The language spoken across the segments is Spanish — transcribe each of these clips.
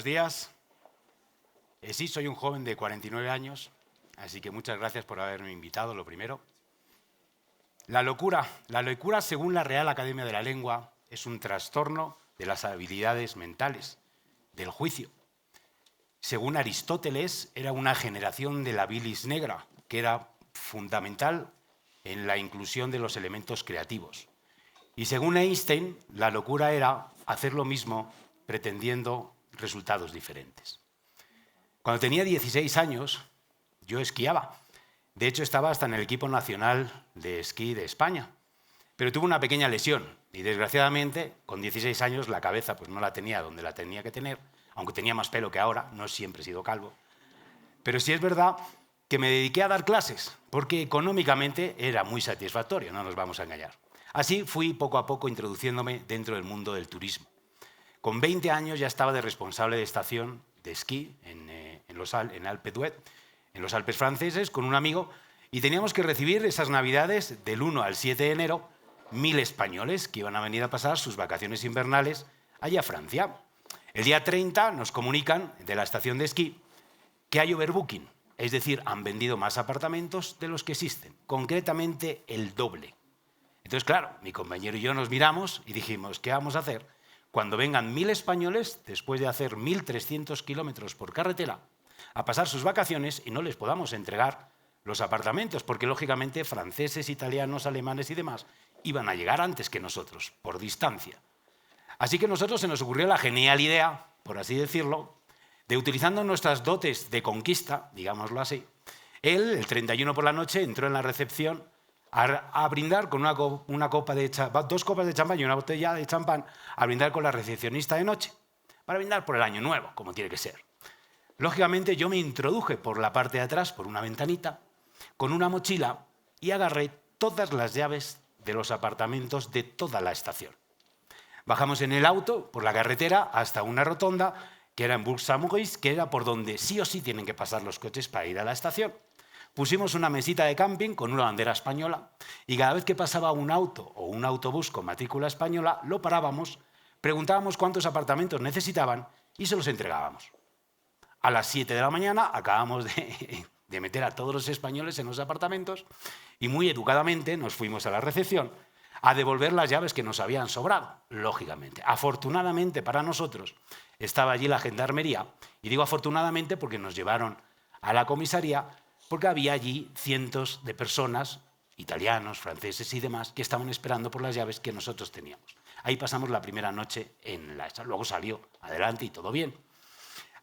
buenos días. Sí, soy un joven de 49 años, así que muchas gracias por haberme invitado, lo primero. La locura, según la Real Academia de la Lengua, es un trastorno de las habilidades mentales, del juicio. Según Aristóteles, era una generación de la bilis negra, que era fundamental en la inclusión de los elementos creativos. Y según Einstein, la locura era hacer lo mismo pretendiendo resultados diferentes. Cuando tenía 16 años, yo esquiaba. De hecho, estaba hasta en el equipo nacional de esquí de España. Pero tuve una pequeña lesión y, desgraciadamente, con 16 años la cabeza pues, no la tenía donde la tenía que tener, aunque tenía más pelo que ahora, no siempre he sido calvo. Pero sí es verdad que me dediqué a dar clases, porque económicamente era muy satisfactorio, no nos vamos a engañar. Así fui poco a poco introduciéndome dentro del mundo del turismo. Con 20 años ya estaba de responsable de estación de esquí en Alpe d'Huez, en los Alpes franceses, con un amigo, y teníamos que recibir esas Navidades del 1 al 7 de enero 1000 españoles que iban a venir a pasar sus vacaciones invernales allá a Francia. El día 30 nos comunican de la estación de esquí que hay overbooking, es decir, han vendido más apartamentos de los que existen, concretamente el doble. Entonces, claro, mi compañero y yo nos miramos y dijimos, ¿qué vamos a hacer cuando vengan 1000 españoles, después de hacer 1300 kilómetros por carretera, a pasar sus vacaciones y no les podamos entregar los apartamentos? Porque, lógicamente, franceses, italianos, alemanes y demás iban a llegar antes que nosotros, por distancia. Así que a nosotros se nos ocurrió la genial idea, por así decirlo, de, utilizando nuestras dotes de conquista, digámoslo así, él, el 31 por la noche, entró en la recepción a brindar con dos copas de champán y una botella de champán, a brindar con la recepcionista de noche, para brindar por el año nuevo, como tiene que ser. Lógicamente yo me introduje por la parte de atrás, por una ventanita, con una mochila y agarré todas las llaves de los apartamentos de toda la estación. Bajamos en el auto por la carretera hasta una rotonda que era en Bourg-Saint-Maurice, que era por donde sí o sí tienen que pasar los coches para ir a la estación. Pusimos una mesita de camping con una bandera española y cada vez que pasaba un auto o un autobús con matrícula española, lo parábamos, preguntábamos cuántos apartamentos necesitaban y se los entregábamos. A las 7 de la mañana acabamos de meter a todos los españoles en los apartamentos y muy educadamente nos fuimos a la recepción a devolver las llaves que nos habían sobrado, lógicamente. Afortunadamente para nosotros estaba allí la gendarmería, y digo afortunadamente porque nos llevaron a la comisaría, porque había allí cientos de personas, italianos, franceses y demás, que estaban esperando por las llaves que nosotros teníamos. Ahí pasamos la primera noche en la estación, luego salió adelante y todo bien.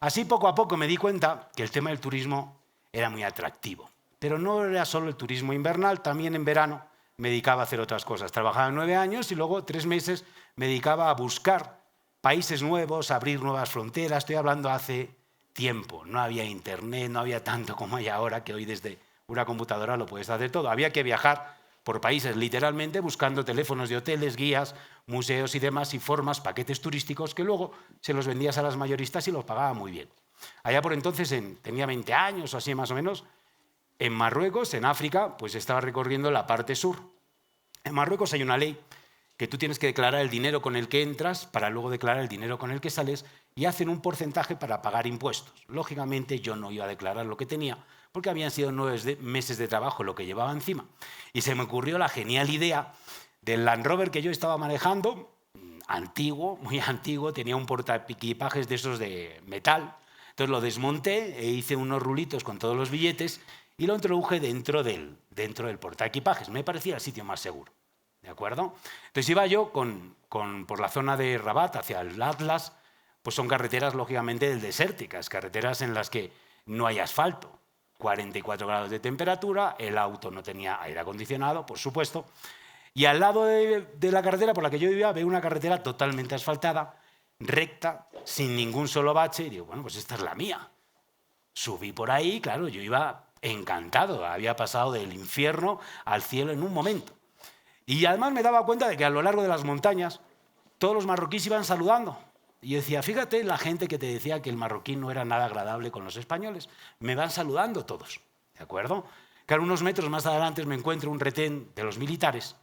Así poco a poco me di cuenta que el tema del turismo era muy atractivo, pero no era solo el turismo invernal, también en verano me dedicaba a hacer otras cosas. Trabajaba 9 años y luego 3 meses me dedicaba a buscar países nuevos, a abrir nuevas fronteras. Estoy hablando hace tiempo, no había internet, no había tanto como hay ahora, que hoy desde una computadora lo puedes hacer todo. Había que viajar por países literalmente buscando teléfonos de hoteles, guías, museos y demás, y formas, paquetes turísticos que luego se los vendías a las mayoristas y los pagaba muy bien. Allá por entonces, tenía 20 años o así más o menos, en Marruecos, en África, pues estaba recorriendo la parte sur. En Marruecos hay una ley que tú tienes que declarar el dinero con el que entras para luego declarar el dinero con el que sales, y hacen un porcentaje para pagar impuestos. Lógicamente yo no iba a declarar lo que tenía porque habían sido 9 meses de trabajo lo que llevaba encima. Y se me ocurrió la genial idea del Land Rover que yo estaba manejando, antiguo, muy antiguo, tenía un portaequipajes de esos de metal. Entonces lo desmonté e hice unos rulitos con todos los billetes y lo introduje dentro del portaequipajes. Me parecía el sitio más seguro. ¿De acuerdo? Entonces iba yo por la zona de Rabat hacia el Atlas. Pues son carreteras, lógicamente, desérticas, carreteras en las que no hay asfalto, 44 grados de temperatura, el auto no tenía aire acondicionado, por supuesto, y al lado de la carretera por la que yo vivía veo una carretera totalmente asfaltada, recta, sin ningún solo bache, y digo, bueno, pues esta es la mía. Subí por ahí, claro, yo iba encantado, había pasado del infierno al cielo en un momento. Y además me daba cuenta de que a lo largo de las montañas todos los marroquíes iban saludando. Y yo decía, fíjate, la gente que te decía que el marroquí no era nada agradable con los españoles, me van saludando todos, ¿de acuerdo? Claro, unos metros más adelante me encuentro un retén de los militares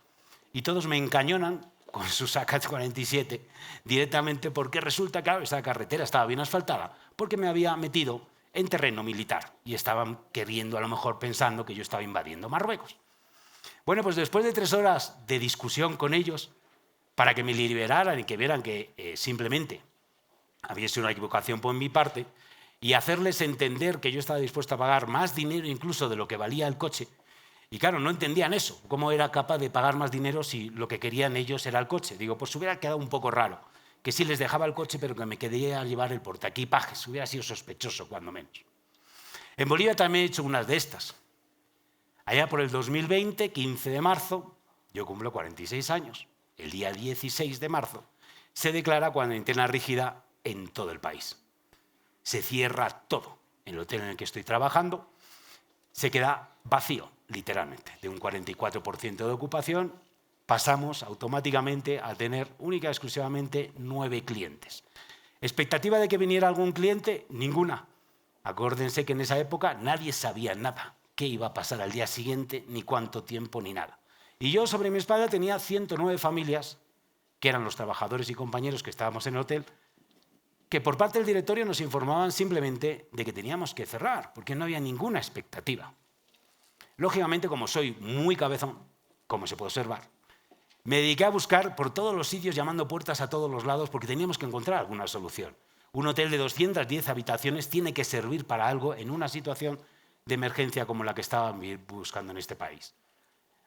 y todos me encañonan con sus AK-47 directamente porque resulta que esa carretera estaba bien asfaltada porque me había metido en terreno militar y estaban queriendo, a lo mejor pensando que yo estaba invadiendo Marruecos. Bueno, pues después de 3 horas de discusión con ellos para que me liberaran y que vieran que simplemente había sido una equivocación por mi parte y hacerles entender que yo estaba dispuesto a pagar más dinero incluso de lo que valía el coche. Y claro, no entendían eso, cómo era capaz de pagar más dinero si lo que querían ellos era el coche. Digo, pues hubiera quedado un poco raro, que sí les dejaba el coche pero que me quería llevar el portaequipajes, hubiera sido sospechoso cuando menos. En Bolivia también he hecho unas de estas. Allá por el 2020, 15 de marzo, yo cumplo 46 años, el día 16 de marzo, se declara cuarentena rígida en todo el país. Se cierra todo. El hotel en el que estoy trabajando se queda vacío, literalmente. De un 44% de ocupación pasamos automáticamente a tener única y exclusivamente 9 clientes. ¿Expectativa de que viniera algún cliente? Ninguna. Acuérdense que en esa época nadie sabía nada, qué iba a pasar al día siguiente, ni cuánto tiempo, ni nada. Y yo sobre mi espalda tenía 109 familias, que eran los trabajadores y compañeros que estábamos en el hotel, que por parte del directorio nos informaban simplemente de que teníamos que cerrar, porque no había ninguna expectativa. Lógicamente, como soy muy cabezón, como se puede observar, me dediqué a buscar por todos los sitios, llamando puertas a todos los lados, porque teníamos que encontrar alguna solución. Un hotel de 210 habitaciones tiene que servir para algo en una situación de emergencia como la que estaban buscando en este país.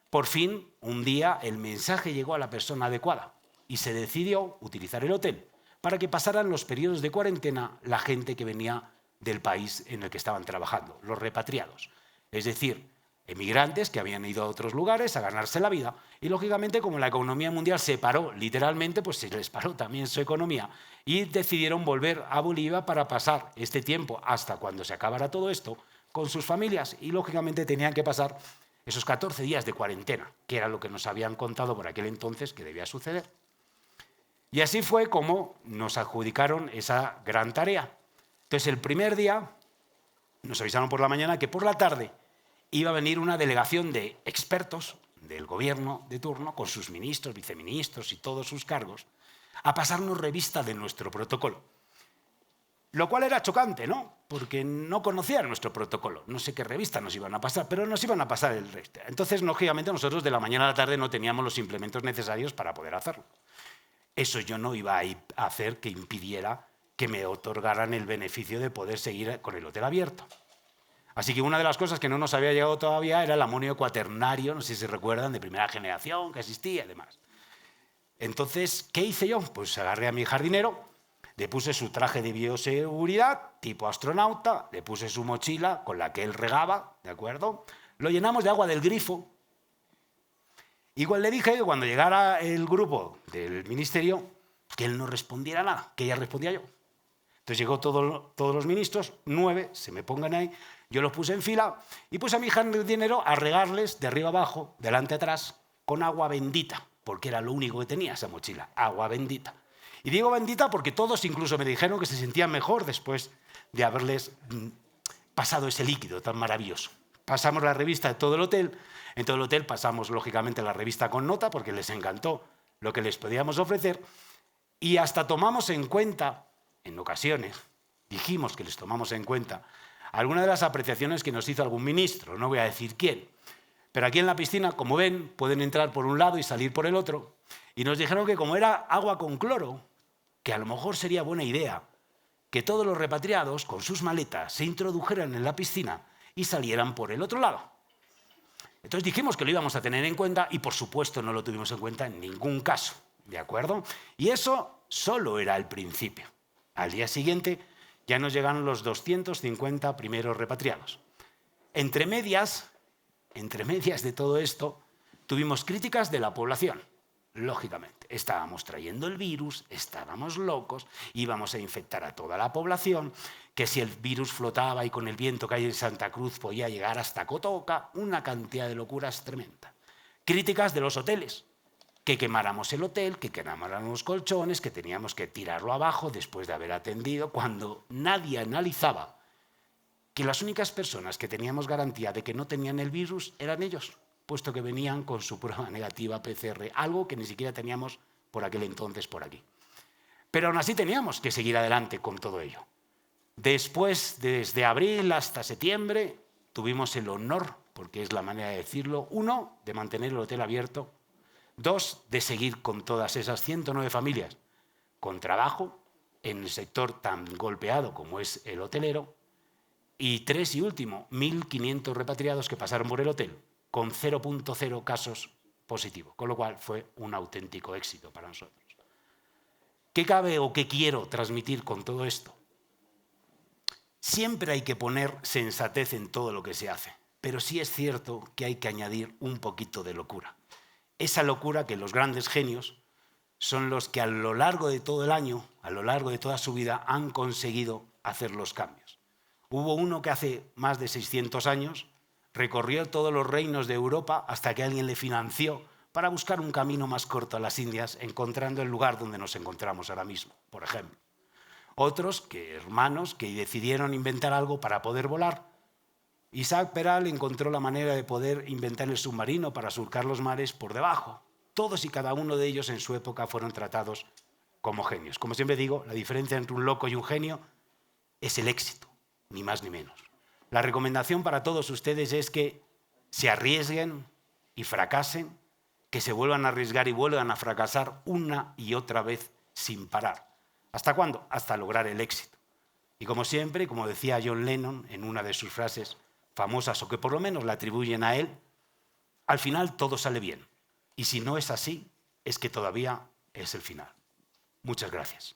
Por fin, un día, el mensaje llegó a la persona adecuada y se decidió utilizar el hotel para que pasaran los periodos de cuarentena la gente que venía del país en el que estaban trabajando, los repatriados. Es decir, emigrantes que habían ido a otros lugares a ganarse la vida y, lógicamente, como la economía mundial se paró literalmente, pues se les paró también su economía y decidieron volver a Bolivia para pasar este tiempo hasta cuando se acabara todo esto con sus familias y, lógicamente, tenían que pasar esos 14 días de cuarentena, que era lo que nos habían contado por aquel entonces que debía suceder. Y así fue como nos adjudicaron esa gran tarea. Entonces, el primer día nos avisaron por la mañana que por la tarde iba a venir una delegación de expertos del gobierno de turno, con sus ministros, viceministros y todos sus cargos, a pasarnos revista de nuestro protocolo. Lo cual era chocante, ¿no? Porque no conocían nuestro protocolo. No sé qué revista nos iban a pasar, pero nos iban a pasar el resto. Entonces, lógicamente, nosotros de la mañana a la tarde no teníamos los implementos necesarios para poder hacerlo. Eso yo no iba a hacer que impidiera que me otorgaran el beneficio de poder seguir con el hotel abierto. Así que una de las cosas que no nos había llegado todavía era el amonio cuaternario, no sé si se recuerdan, de primera generación, que existía y demás. Entonces, ¿qué hice yo? Pues agarré a mi jardinero, le puse su traje de bioseguridad, tipo astronauta, le puse su mochila con la que él regaba, ¿de acuerdo? Lo llenamos de agua del grifo. Igual le dije que cuando llegara el grupo del ministerio, que él no respondiera nada, que ya respondía yo. Entonces llegó todos los ministros, 9, se me pongan ahí, yo los puse en fila y puse a mi jardinero a regarles de arriba abajo, delante atrás, con agua bendita, porque era lo único que tenía esa mochila, agua bendita. Y digo bendita porque todos incluso me dijeron que se sentían mejor después de haberles pasado ese líquido tan maravilloso. Pasamos la revista de todo el hotel. En todo el hotel pasamos, lógicamente, la revista con nota porque les encantó lo que les podíamos ofrecer y hasta tomamos en cuenta, en ocasiones, dijimos que les tomamos en cuenta algunas de las apreciaciones que nos hizo algún ministro, no voy a decir quién, pero aquí en la piscina, como ven, pueden entrar por un lado y salir por el otro y nos dijeron que como era agua con cloro, que a lo mejor sería buena idea que todos los repatriados con sus maletas se introdujeran en la piscina y salieran por el otro lado. Entonces dijimos que lo íbamos a tener en cuenta y por supuesto no lo tuvimos en cuenta en ningún caso, ¿de acuerdo? Y eso solo era el principio. Al día siguiente ya nos llegaron los 250 primeros repatriados. Entre medias de todo esto, tuvimos críticas de la población. Lógicamente, estábamos trayendo el virus, estábamos locos, íbamos a infectar a toda la población, que si el virus flotaba y con el viento que hay en Santa Cruz podía llegar hasta Cotoca, una cantidad de locuras tremenda. Críticas de los hoteles, que quemáramos el hotel, que quemáramos los colchones, que teníamos que tirarlo abajo después de haber atendido, cuando nadie analizaba que las únicas personas que teníamos garantía de que no tenían el virus eran ellos, puesto que venían con su prueba negativa PCR, algo que ni siquiera teníamos por aquel entonces por aquí. Pero aún así teníamos que seguir adelante con todo ello. Después, desde abril hasta septiembre, tuvimos el honor, porque es la manera de decirlo, 1, de mantener el hotel abierto, 2, de seguir con todas esas 109 familias con trabajo en el sector tan golpeado como es el hotelero, y 3 y último, 1.500 repatriados que pasaron por el hotel con 0.0 casos positivos, con lo cual fue un auténtico éxito para nosotros. ¿Qué cabe o qué quiero transmitir con todo esto? Siempre hay que poner sensatez en todo lo que se hace, pero sí es cierto que hay que añadir un poquito de locura. Esa locura que los grandes genios son los que a lo largo de todo el año, a lo largo de toda su vida, han conseguido hacer los cambios. Hubo uno que hace más de 600 años recorrió todos los reinos de Europa hasta que alguien le financió para buscar un camino más corto a las Indias, encontrando el lugar donde nos encontramos ahora mismo, por ejemplo. Otros, hermanos, que decidieron inventar algo para poder volar. Isaac Peral encontró la manera de poder inventar el submarino para surcar los mares por debajo. Todos y cada uno de ellos en su época fueron tratados como genios. Como siempre digo, la diferencia entre un loco y un genio es el éxito, ni más ni menos. La recomendación para todos ustedes es que se arriesguen y fracasen, que se vuelvan a arriesgar y vuelvan a fracasar una y otra vez sin parar. ¿Hasta cuándo? Hasta lograr el éxito. Y como siempre, como decía John Lennon en una de sus frases famosas, o que por lo menos la atribuyen a él, al final todo sale bien. Y si no es así, es que todavía es el final. Muchas gracias.